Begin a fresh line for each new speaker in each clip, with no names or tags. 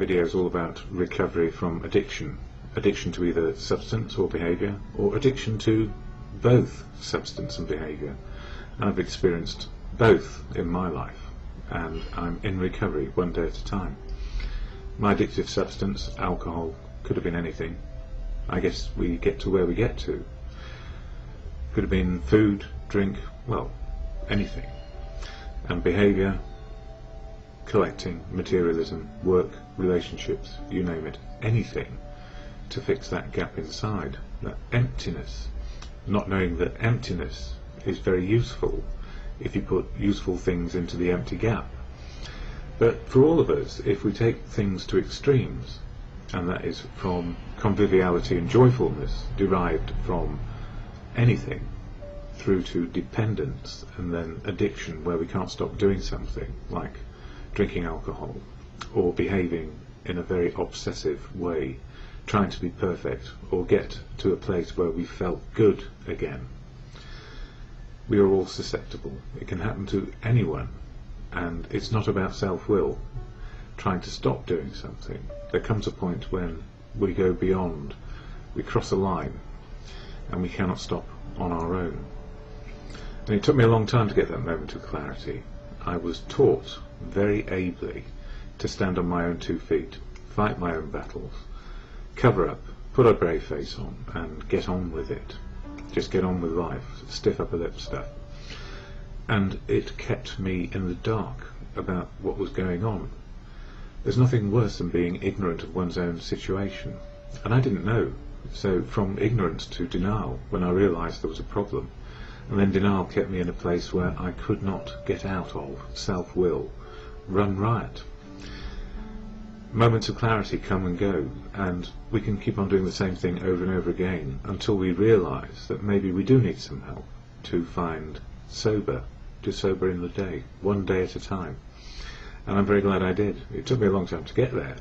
video is all about recovery from addiction. Addiction to either substance or behaviour, or addiction to both substance and behaviour. And I've experienced both in my life, and I'm in recovery one day at a time. My addictive substance, alcohol, could have been anything. I guess we get to where we get to. Could have been food, drink, well, anything. And behaviour, collecting, materialism, work, relationships, you name it, anything to fix that gap inside, that emptiness. Not knowing that emptiness is very useful if you put useful things into the empty gap. But for all of us, if we take things to extremes, and that is from conviviality and joyfulness derived from anything, through to dependence and then addiction where we can't stop doing something, like drinking alcohol or behaving in a very obsessive way, trying to be perfect or get to a place where we felt good again. We are all susceptible. It can happen to anyone, and it's not about self-will, trying to stop doing something. There comes a point when we go beyond, we cross a line, and we cannot stop on our own. And it took me a long time to get that moment of clarity. I was taught very ably to stand on my own 2 feet, fight my own battles, cover up, put a brave face on, and get on with it. Just get on with life, stiff upper lip stuff. And it kept me in the dark about what was going on. There's nothing worse than being ignorant of one's own situation. And I didn't know. So from ignorance to denial, when I realised there was a problem. And then denial kept me in a place where I could not get out of, self-will, run riot. Moments of clarity come and go, and we can keep on doing the same thing over and over again until we realise that maybe we do need some help to find sober, to sober in the day, one day at a time. And I'm very glad I did. It took me a long time to get there,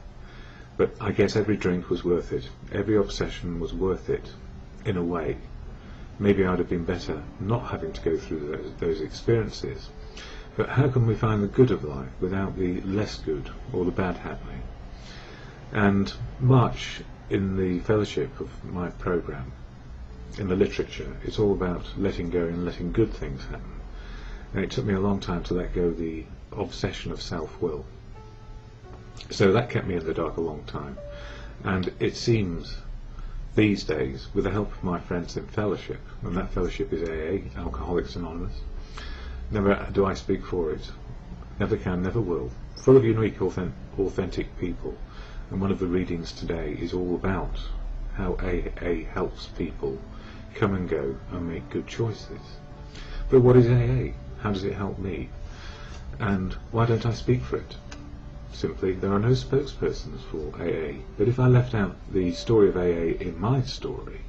but I guess every drink was worth it. Every obsession was worth it, in a way. Maybe I'd have been better not having to go through those experiences. But how can we find the good of life without the less good or the bad happening? And much in the fellowship of my programme, in the literature, it's all about letting go and letting good things happen. And it took me a long time to let go the obsession of self-will. So that kept me in the dark a long time. And it seems these days, with the help of my friends in fellowship, and that fellowship is AA, Alcoholics Anonymous, never do I speak for it, never can, never will, full of unique, authentic people. And one of the readings today is all about how AA helps people come and go and make good choices. But what is AA? How does it help me? And why don't I speak for it? Simply, there are no spokespersons for AA. But if I left out the story of AA in my story,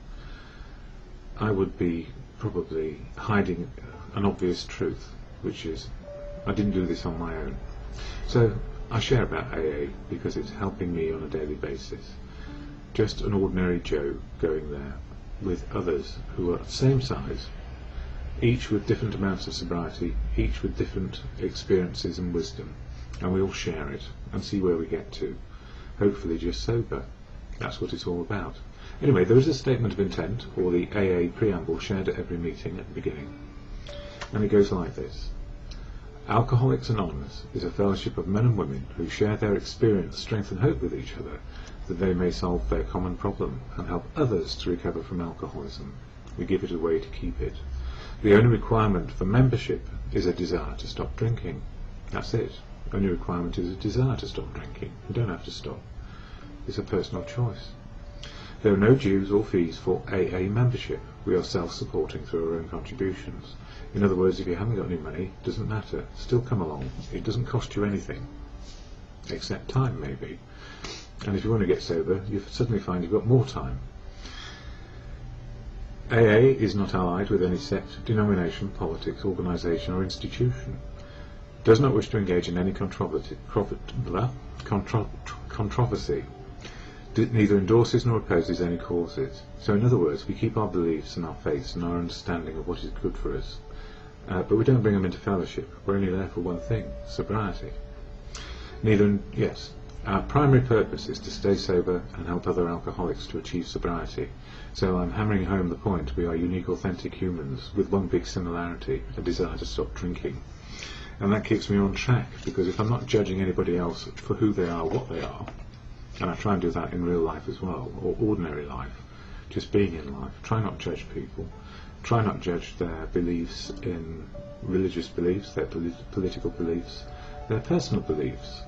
I would be probably hiding an obvious truth, which is I didn't do this on my own. So I share about AA because it's helping me on a daily basis. Just an ordinary Joe going there with others who are the same size, each with different amounts of sobriety, each with different experiences and wisdom, and we all share it and see where we get to, hopefully just sober. That's what it's all about. Anyway, there is a statement of intent, or the AA preamble, shared at every meeting at the beginning, and it goes like this. Alcoholics Anonymous is a fellowship of men and women who share their experience, strength and hope with each other, that they may solve their common problem and help others to recover from alcoholism. We give it away to keep it. The only requirement for membership is a desire to stop drinking. That's it. The only requirement is a desire to stop drinking. You don't have to stop. It's a personal choice. There are no dues or fees for AA membership. We are self-supporting through our own contributions. In other words, if you haven't got any money, it doesn't matter. Still come along. It doesn't cost you anything, except time maybe. And if you want to get sober, you suddenly find you've got more time. AA is not allied with any sect, denomination, politics, organisation or institution. Does not wish to engage in any controversy. Neither endorses nor opposes any causes. So in other words, we keep our beliefs and our faiths and our understanding of what is good for us. But we don't bring them into fellowship. We're only there for one thing, sobriety. Our primary purpose is to stay sober and help other alcoholics to achieve sobriety. So I'm hammering home the point: we are unique, authentic humans with one big similarity, a desire to stop drinking. And that keeps me on track, because if I'm not judging anybody else for who they are, what they are, and I try and do that in real life as well, or ordinary life, just being in life, try not to judge people, try not to judge their beliefs in religious beliefs, their political beliefs, their personal beliefs.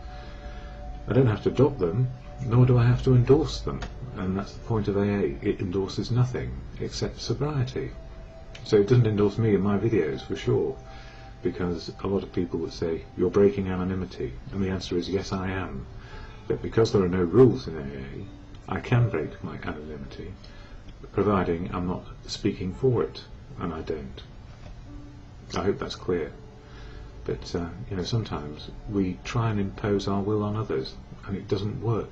I don't have to adopt them, nor do I have to endorse them, and that's the point of AA. It endorses nothing except sobriety. So it doesn't endorse me in my videos, for sure, because a lot of people would say, you're breaking anonymity, and the answer is yes, I am. But because there are no rules in AA, I can break my anonymity, providing I'm not speaking for it, and I don't. I hope that's clear. But sometimes we try and impose our will on others, and it doesn't work.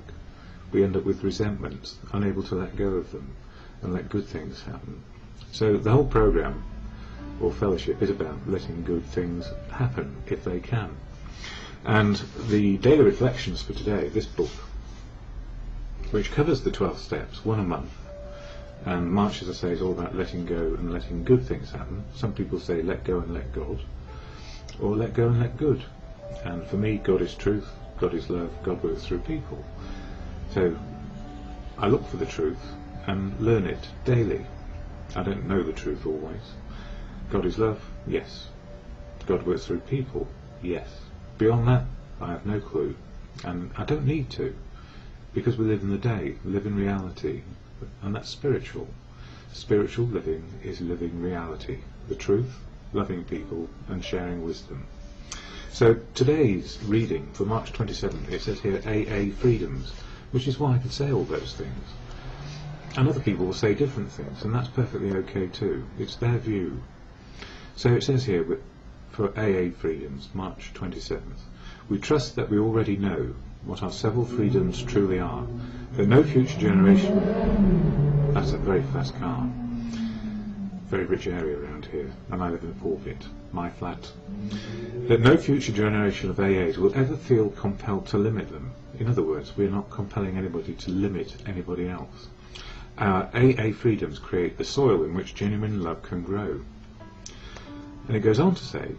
We end up with resentments, unable to let go of them and let good things happen. So the whole program, or fellowship, is about letting good things happen if they can. And the daily reflections for today, this book, which covers the 12 steps, one a month, and March, as I say, is all about letting go and letting good things happen. Some people say let go and let God, or let go and let good. And for me, God is truth, God is love, God works through people. So I look for the truth and learn it daily. I don't know the truth always. God is love, yes. God works through people, yes. Beyond that, I have no clue, and I don't need to, because we live in the day, we live in reality, and that's spiritual. Spiritual living is living reality, the truth, loving people, and sharing wisdom. So today's reading for March 27th, it says here AA freedoms, which is why I could say all those things. And other people will say different things, and that's perfectly okay too. It's their view. So it says here for AA freedoms, March 27th, we trust that we already know what our several freedoms truly are, that no future generation... That's a very fast car. Very rich area around here, and I live in a poor bit, my flat. That no future generation of AAs will ever feel compelled to limit them. In other words, we are not compelling anybody to limit anybody else. Our AA freedoms create the soil in which genuine love can grow. And it goes on to say,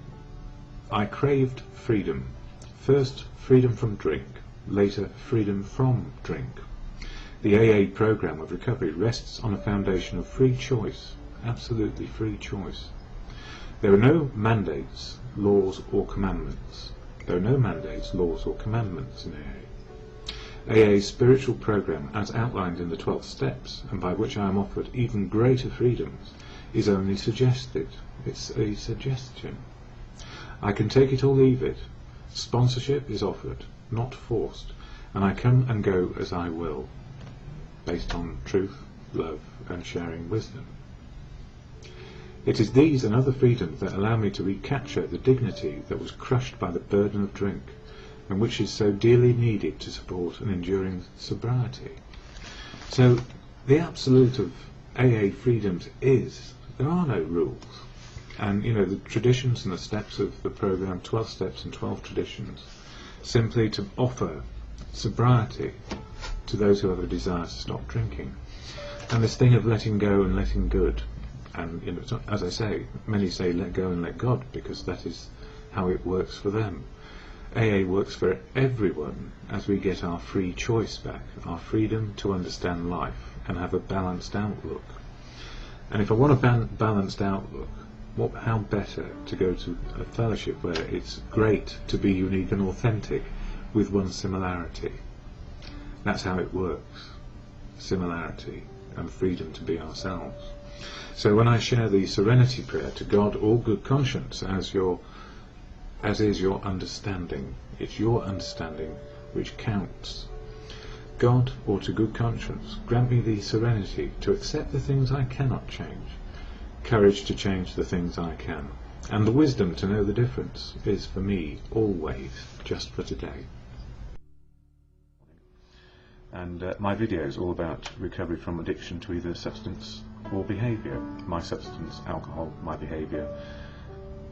I craved freedom. First, freedom from drink. Later, freedom from drink. The AA program of recovery rests on a foundation of free choice. Absolutely free choice. There are no mandates, laws or commandments. There are no mandates, laws or commandments in AA. AA's spiritual program, as outlined in the 12 steps, and by which I am offered even greater freedoms, is only suggested. It's a suggestion. I can take it or leave it. Sponsorship is offered, not forced, and I come and go as I will, based on truth, love, and sharing wisdom. It is these and other freedoms that allow me to recapture the dignity that was crushed by the burden of drink, and which is so dearly needed to support an enduring sobriety. So the absolute of AA freedoms is, there are no rules. And the traditions and the steps of the program, 12 steps and 12 traditions, simply to offer sobriety to those who have a desire to stop drinking. And this thing of letting go and letting good, and it's not, as I say, many say let go and let God, because that is how it works for them. AA works for everyone as we get our free choice back, our freedom to understand life and have a balanced outlook. And if I want a balanced outlook, how better to go to a fellowship where it's great to be unique and authentic with one similarity. That's how it works. Similarity and freedom to be ourselves. So when I share the serenity prayer to God, all good conscience, as is your understanding, it's your understanding which counts. God, or to good conscience, grant me the serenity to accept the things I cannot change, courage to change the things I can, and the wisdom to know the difference is for me always just for today. And my video is all about recovery from addiction to either substance or behaviour. My substance, alcohol, my behaviour,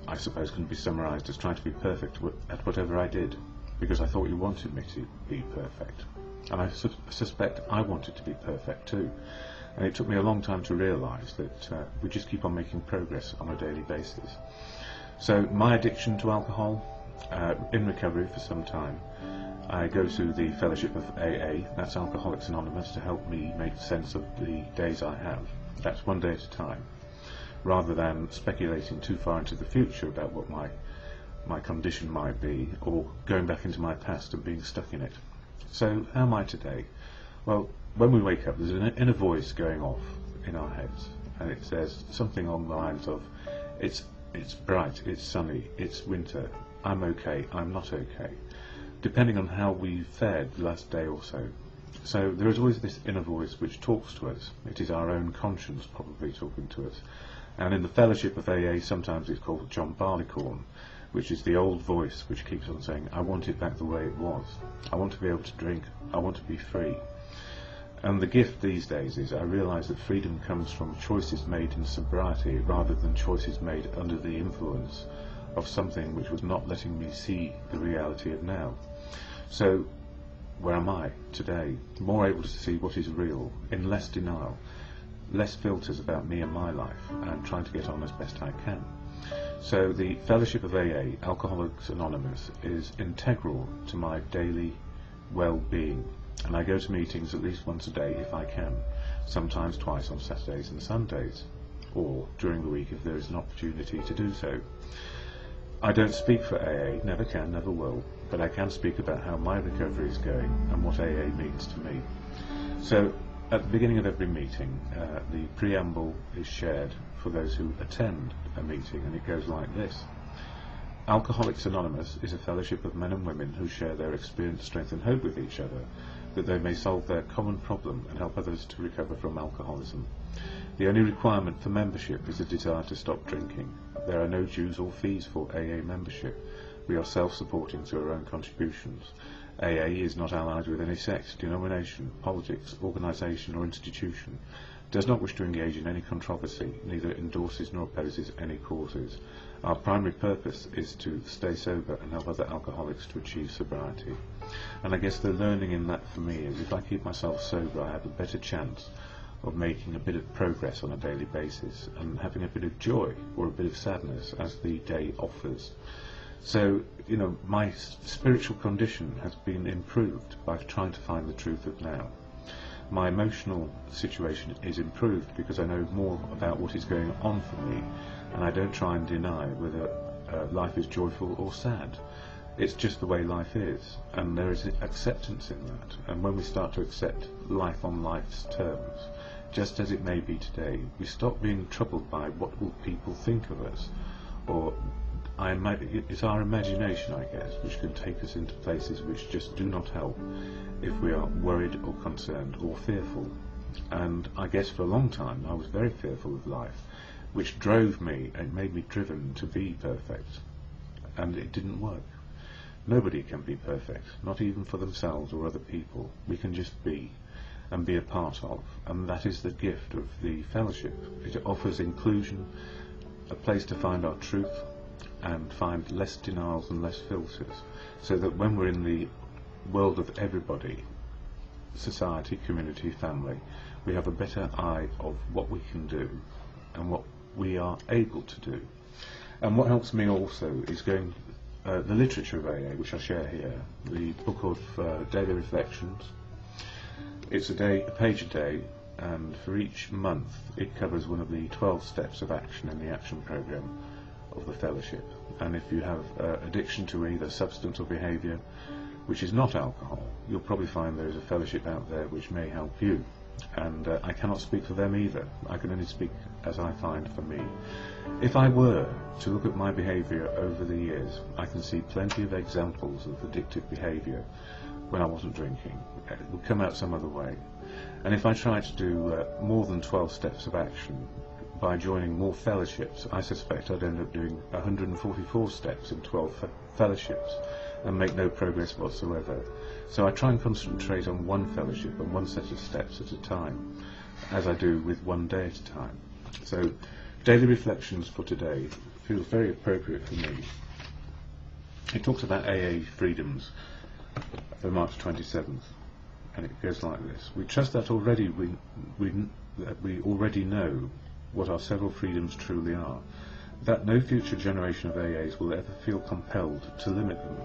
I suppose can be summarised as trying to be perfect at whatever I did. because I thought you wanted me to be perfect. And I suspect I wanted to be perfect too. And it took me a long time to realise that we just keep on making progress on a daily basis. So my addiction to alcohol, in recovery for some time, I go to the fellowship of AA, that's Alcoholics Anonymous, to help me make sense of the days I have. That's one day at a time, rather than speculating too far into the future about what my condition might be, or going back into my past and being stuck in it. So how am I today? Well, when we wake up, there's an inner voice going off in our heads, and it says something along the lines of, it's bright, it's sunny, it's winter, I'm okay, I'm not okay, depending on how we fared the last day or so. So there is always this inner voice which talks to us. It is our own conscience probably talking to us. And in the fellowship of AA, sometimes it's called John Barleycorn, which is the old voice which keeps on saying, I want it back the way it was. I want to be able to drink. I want to be free. And the gift these days is I realise that freedom comes from choices made in sobriety rather than choices made under the influence of something which was not letting me see the reality of now. So where am I today? More able to see what is real, in less denial, less filters about me and my life, and trying to get on as best I can. So the fellowship of AA, Alcoholics Anonymous, is integral to my daily well-being, and I go to meetings at least once a day if I can, sometimes twice on Saturdays and Sundays, or during the week if there is an opportunity to do so. I don't speak for AA, never can, never will, but I can speak about how my recovery is going and what AA means to me. So at the beginning of every meeting, the preamble is shared for those who attend a meeting, and it goes like this. Alcoholics Anonymous is a fellowship of men and women who share their experience, strength and hope with each other, that they may solve their common problem and help others to recover from alcoholism. The only requirement for membership is a desire to stop drinking. There are no dues or fees for AA membership. We are self-supporting through our own contributions. AA is not allied with any sect, denomination, politics, organisation or institution, does not wish to engage in any controversy, neither endorses nor opposes any causes. Our primary purpose is to stay sober and help other alcoholics to achieve sobriety. And I guess the learning in that for me is if I keep myself sober, I have a better chance of making a bit of progress on a daily basis and having a bit of joy or a bit of sadness as the day offers. So, you know, my spiritual condition has been improved by trying to find the truth of now. My emotional situation is improved because I know more about what is going on for me, and I don't try and deny whether life is joyful or sad. It's just the way life is, and there is acceptance in that. And when we start to accept life on life's terms, just as it may be today, we stop being troubled by what will people think of us, or it's our imagination, I guess, which can take us into places which just do not help if we are worried or concerned or fearful. And I guess for a long time I was very fearful of life, which drove me and made me driven to be perfect. And it didn't work. Nobody can be perfect, not even for themselves or other people. We can just be and be a part of, and that is the gift of the fellowship. It offers inclusion, a place to find our truth, and find less denials and less filters, so that when we're in the world of everybody, society, community, family, we have a better eye of what we can do and what we are able to do. And what helps me also is going the literature of AA, which I share here, the book of daily reflections. It's a page a day, and for each month it covers one of the 12 steps of action in the action program of the fellowship. And if you have addiction to either substance or behaviour which is not alcohol, you'll probably find there is a fellowship out there which may help you. And I cannot speak for them either. I can only speak as I find for me. If I were to look at my behaviour over the years, I can see plenty of examples of addictive behaviour when I wasn't drinking. It would come out some other way. And if I tried to do more than 12 steps of action by joining more fellowships, I suspect I'd end up doing 144 steps in 12 fellowships and make no progress whatsoever. So I try and concentrate on one fellowship and one set of steps at a time, as I do with one day at a time. So daily reflections for today feels very appropriate for me.
It talks about AA freedoms for March 27th, and it goes like this. We trust that we already know what our several freedoms truly are, that no future generation of AAs will ever feel compelled to limit them.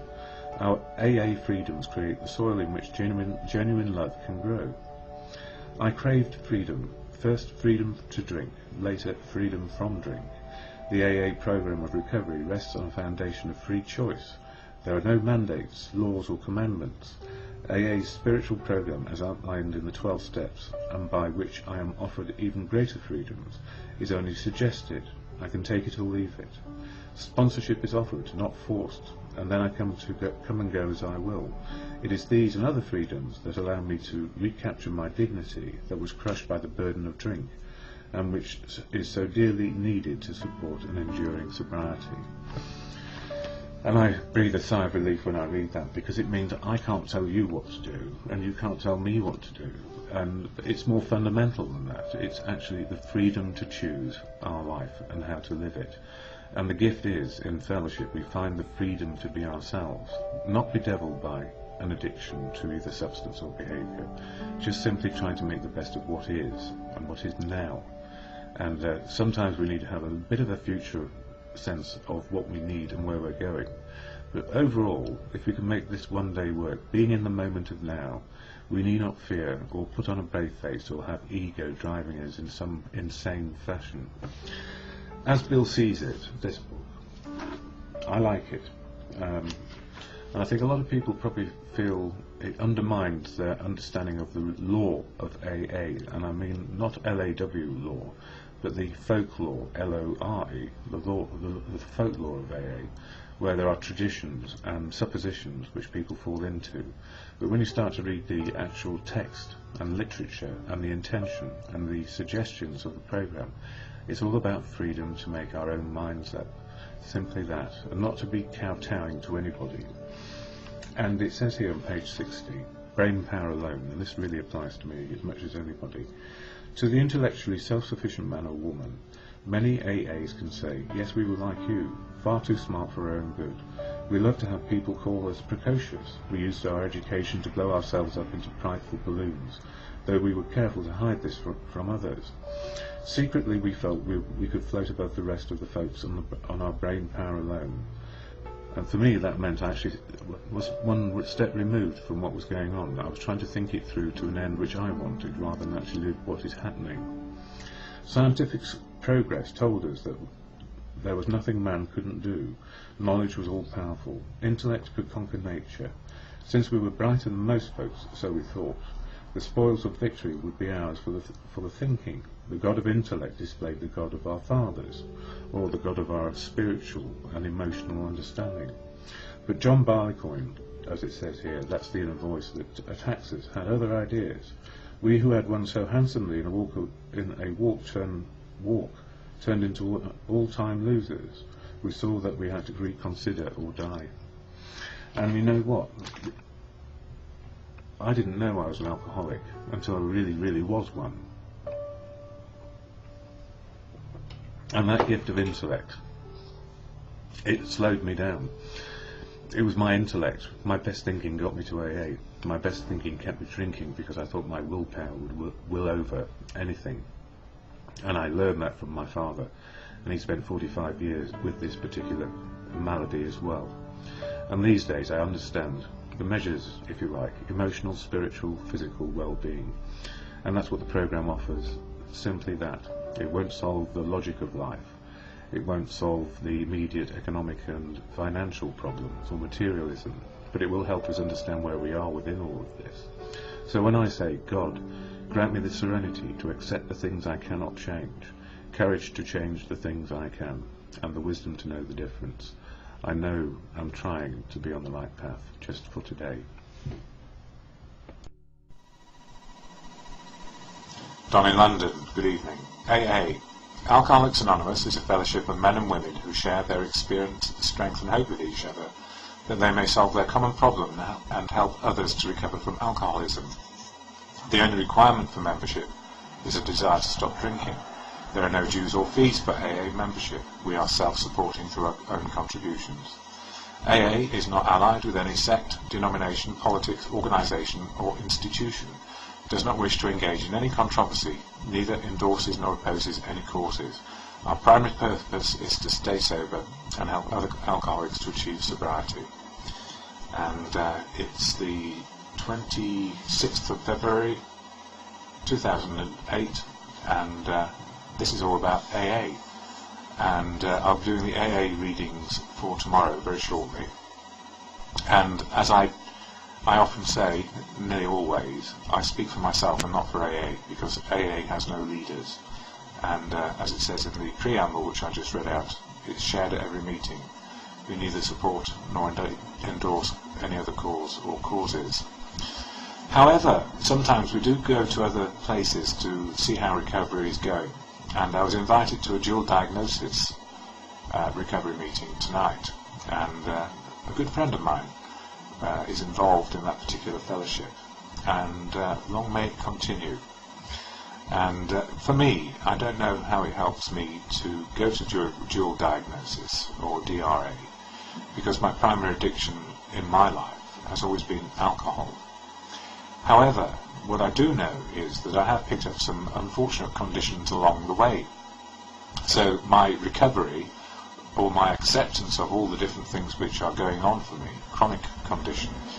Our AA freedoms create the soil in which genuine love can grow. I craved freedom, first freedom to drink, later freedom from drink. The AA program of recovery rests on a foundation of free choice. There are no mandates, laws or commandments. AA's spiritual program, as outlined in the 12 steps, and by which I am offered even greater freedoms, is only suggested. I can take it or leave it. Sponsorship is offered, not forced, and then I come and go as I will. It is these and other freedoms that allow me to recapture my dignity that was crushed by the burden of drink, and which is so dearly needed to support an enduring sobriety. And I breathe a sigh of relief when I read that, because it means I can't tell you what to do, and you can't tell me what to do. And it's more fundamental than that. It's actually the freedom to choose our life and how to live it. And the gift is, in fellowship, we find the freedom to be ourselves, not bedeviled by an addiction to either substance or behaviour, just simply trying to make the best of what is, and what is now. And sometimes we need to have a bit of a future sense of what we need and where we're going. But overall, if we can make this one day work, being in the moment of now, we need not fear or put on a brave face or have ego driving us in some insane fashion. As Bill sees it, this book, I like it. And I think a lot of people probably feel it undermines their understanding of the law of AA, and I mean not LAW law, but the folklore, L-O-R-E, the folklore of AA, where there are traditions and suppositions which people fall into. But when you start to read the actual text and literature and the intention and the suggestions of the program, it's all about freedom to make our own minds up, simply that, and not to be kowtowing to anybody. And it says here on page 60, brain power alone, and this really applies to me as much as anybody. To the intellectually self-sufficient man or woman, many AAs can say, yes, we were like you, far too smart for our own good. We love to have people call us precocious. We used our education to blow ourselves up into prideful balloons, though we were careful to hide this from others. Secretly we felt we could float above the rest of the folks on our brain power alone. And for me that meant I actually was one step removed from what was going on. I was trying to think it through to an end which I wanted, rather than actually live what is happening. Scientific progress told us that there was nothing man couldn't do. Knowledge was all-powerful. Intellect could conquer nature. Since we were brighter than most folks, so we thought, the spoils of victory would be ours for the thinking. The God of intellect displayed the God of our fathers, or the God of our spiritual and emotional understanding. But John Barleycorn, as it says here, that's the inner voice that attacks us, had other ideas. We who had won so handsomely in a walk turned into all-time losers. We saw that we had to reconsider or die. And you know what? I didn't know I was an alcoholic until I really, really was one. And that gift of intellect, it slowed me down. It was my intellect, my best thinking got me to AA. My best thinking kept me drinking because I thought my willpower would will over anything. And I learned that from my father, and he spent 45 years with this particular malady as well. And these days I understand the measures, if you like, emotional, spiritual, physical well-being. And that's what the program offers, simply that. It won't solve the logic of life. It won't solve the immediate economic and financial problems or materialism, but it will help us understand where we are within all of this. So when I say, God, grant me the serenity to accept the things I cannot change, courage to change the things I can, and the wisdom to know the difference, I know I'm trying to be on the right path just for today.
DonInLondon, good evening. AA. Alcoholics Anonymous is a fellowship of men and women who share their experience, strength and hope with each other, that they may solve their common problem and help others to recover from alcoholism. The only requirement for membership is a desire to stop drinking. There are no dues or fees for AA membership. We are self-supporting through our own contributions. AA is not allied with any sect, denomination, politics, organisation or institution. It does not wish to engage in any controversy, neither endorses nor opposes any causes. Our primary purpose is to stay sober and help other alcoholics to achieve sobriety. And it's the 26th of February 2008, and this is all about AA. And I'll be doing the AA readings for tomorrow very shortly. And as I often say, nearly always, I speak for myself and not for AA, because AA has no leaders. And as it says in the preamble, which I just read out, it's shared at every meeting. We neither support nor endorse any other cause or causes. However, sometimes we do go to other places to see how recovery is going. And I was invited to a dual diagnosis recovery meeting tonight, and a good friend of mine is involved in that particular fellowship, and long may it continue. And for me, I don't know how it helps me to go to dual diagnosis, or DRA, because my primary addiction in my life has always been alcohol. However, what I do know is that I have picked up some unfortunate conditions along the way. So my recovery, or my acceptance of all the different things which are going on for me, chronic conditions,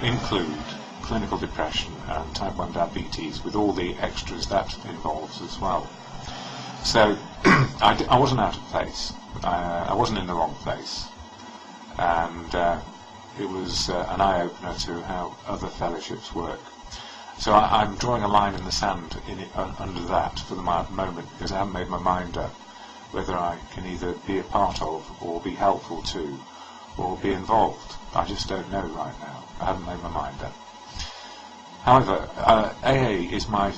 include clinical depression and type 1 diabetes, with all the extras that involves as well. So I wasn't out of place. I wasn't in the wrong place. And it was an eye-opener to how other fellowships work. So I'm drawing a line in the sand under that for the moment, because I haven't made my mind up whether I can either be a part of, or be helpful to, or be involved. I just don't know right now. I haven't made my mind up. However, AA is my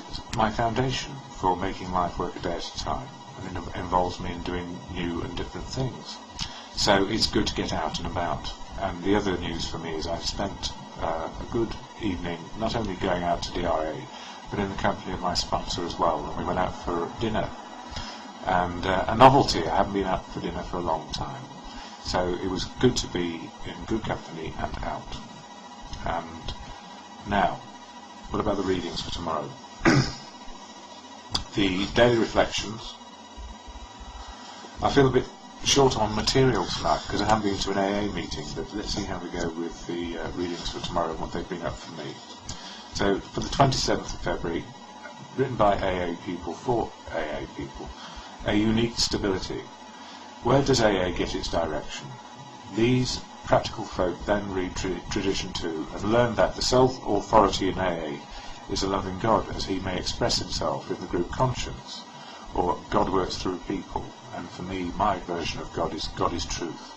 foundation for making life work a day at a time, and it involves me in doing new and different things. So it's good to get out and about. And the other news for me is I've spent a good evening not only going out to DRA, but in the company of my sponsor as well, and we went out for dinner. And a novelty, I haven't been out for dinner for a long time. So it was good to be in good company and out. And now, what about the readings for tomorrow? The daily reflections. I feel a bit short on material tonight because I haven't been to an AA meeting, but let's see how we go with the readings for tomorrow and what they bring up for me. So for the 27th of February, written by AA people for AA people, a unique stability. Where does AA get its direction? These practical folk then read tradition 2 and learn that the sole authority in AA is a loving God, as he may express himself in the group conscience, or God works through people. And for me, my version of God is truth.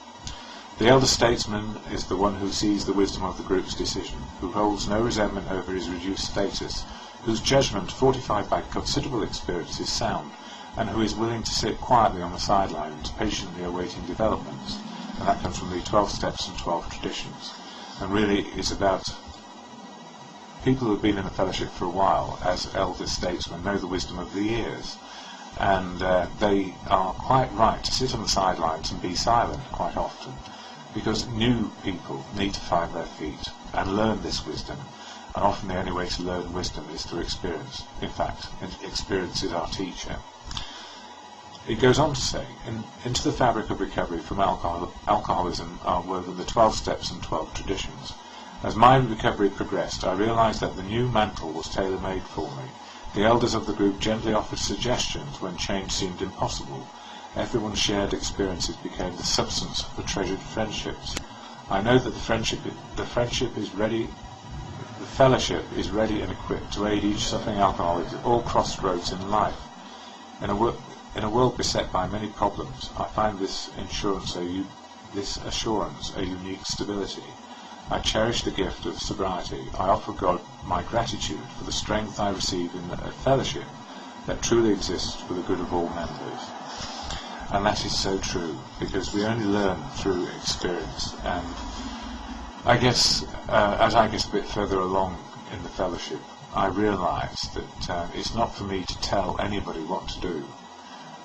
The elder statesman is the one who sees the wisdom of the group's decision, who holds no resentment over his reduced status, whose judgment, fortified by considerable experience, is sound, and who is willing to sit quietly on the sidelines, patiently awaiting developments. And that comes from the 12 steps and 12 traditions. And really it's about people who have been in the fellowship for a while, as elder statesmen, know the wisdom of the years. And they are quite right to sit on the sidelines and be silent quite often, because new people need to find their feet and learn this wisdom, and often the only way to learn wisdom is through experience. In fact, experience is our teacher. It goes on to say, into the fabric of recovery from alcoholism are woven the 12 steps and 12 traditions. As my recovery progressed, I realized that the new mantle was tailor-made for me. The elders of the group gently offered suggestions when change seemed impossible. Everyone's shared experiences became the substance for treasured friendships. I know that the fellowship is ready and equipped to aid each suffering alcoholic at all crossroads in life. In a world beset by many problems, I find this assurance a unique stability. I cherish the gift of sobriety. I offer God my gratitude for the strength I receive in a fellowship that truly exists for the good of all members. And that is so true, because we only learn through experience. And I guess as I get a bit further along in the fellowship, I realise that it's not for me to tell anybody what to do.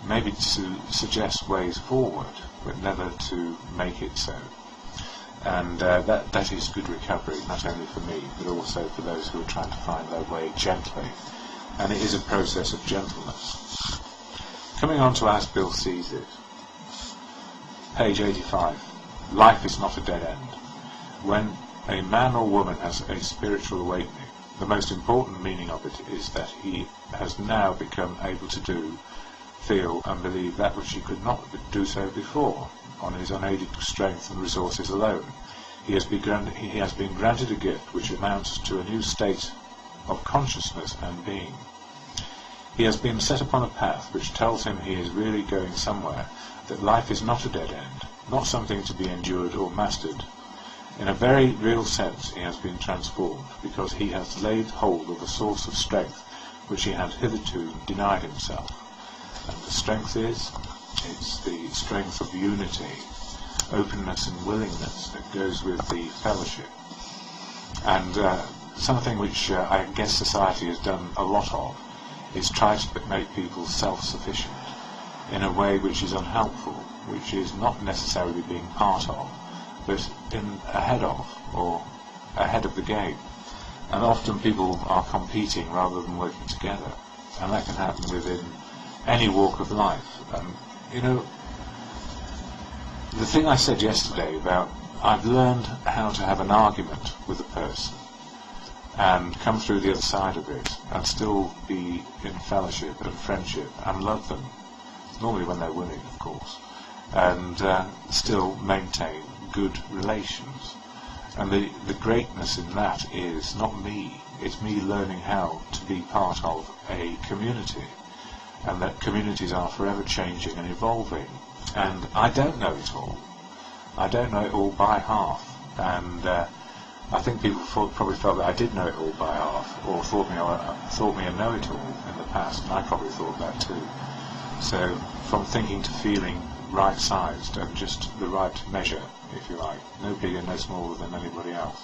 Maybe to suggest ways forward, but never to make it so. And that is good recovery, not only for me, but also for those who are trying to find their way gently. And it is a process of gentleness. Coming on to As Bill Sees It, page 85. Life is not a dead end. When a man or woman has a spiritual awakening, the most important meaning of it is that he has now become able to do, feel and believe that which he could not do so before, on his unaided strength and resources alone. He has been granted a gift which amounts to a new state of consciousness and being. He has been set upon a path which tells him he is really going somewhere, that life is not a dead end, not something to be endured or mastered. In a very real sense he has been transformed, because he has laid hold of a source of strength which he had hitherto denied himself. And the strength is, it's the strength of unity, openness and willingness that goes with the fellowship. And something which I guess society has done a lot of is try to make people self-sufficient in a way which is unhelpful, which is not necessarily being part of, but ahead of, or ahead of the game. And often people are competing rather than working together, and that can happen within any walk of life. You know, the thing I said yesterday about I've learned how to have an argument with a person and come through the other side of it and still be in fellowship and friendship and love them, normally when they're winning, of course, and still maintain good relations. And the greatness in that is not me, it's me learning how to be part of a community, and that communities are forever changing and evolving. And I don't know it all. I don't know it all by half, and I think people probably felt that I did know it all by half, or thought me a know-it-all in the past, and I probably thought that too. So from thinking to feeling right-sized and just the right measure, if you like, no bigger, no smaller than anybody else.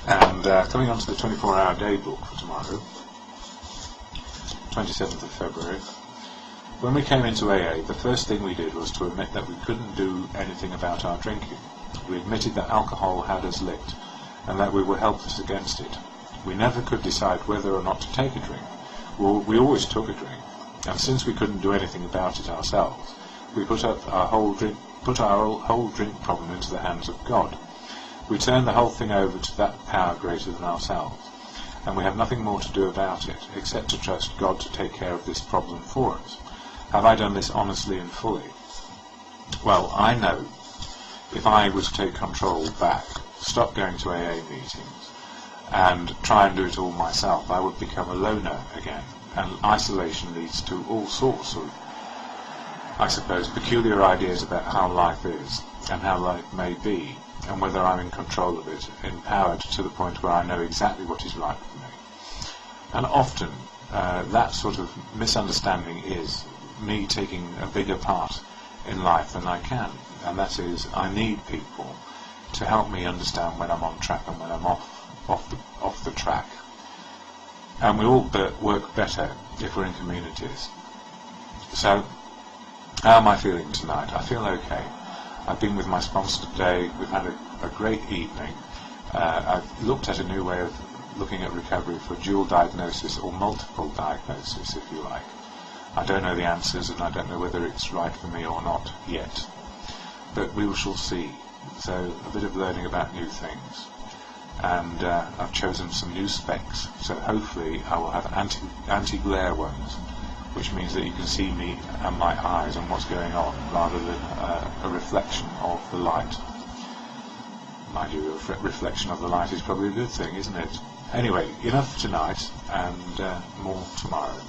And coming on to the 24-hour day book for tomorrow, 27th of February. When we came into AA, the first thing we did was to admit that we couldn't do anything about our drinking. We admitted that alcohol had us licked, and that we were helpless against it. We never could decide whether or not to take a drink. Well, we always took a drink, and since we couldn't do anything about it ourselves, we put our whole drink problem into the hands of God. We turned the whole thing over to that power greater than ourselves, and we have nothing more to do about it, except to trust God to take care of this problem for us. Have I done this honestly and fully? Well, I know if I was to take control back, stop going to AA meetings, and try and do it all myself, I would become a loner again, and isolation leads to all sorts of, I suppose, peculiar ideas about how life is, and how life may be, and whether I'm in control of it, empowered to the point where I know exactly what is right for me. And often that sort of misunderstanding is me taking a bigger part in life than I can, and that is I need people to help me understand when I'm on track and when I'm off the track. And we all work better if we're in communities. So how am I feeling tonight? I feel okay. I've been with my sponsor today. We've had a great evening. I've looked at a new way of looking at recovery for dual diagnosis, or multiple diagnosis, if you like. I don't know the answers, and I don't know whether it's right for me or not yet, but we shall see. So a bit of learning about new things, and I've chosen some new specs, so hopefully I will have anti-glare ones, which means that you can see me and my eyes and what's going on, rather than a reflection of the light. Mind you, a reflection of the light is probably a good thing, isn't it? Anyway, enough for tonight, and more tomorrow.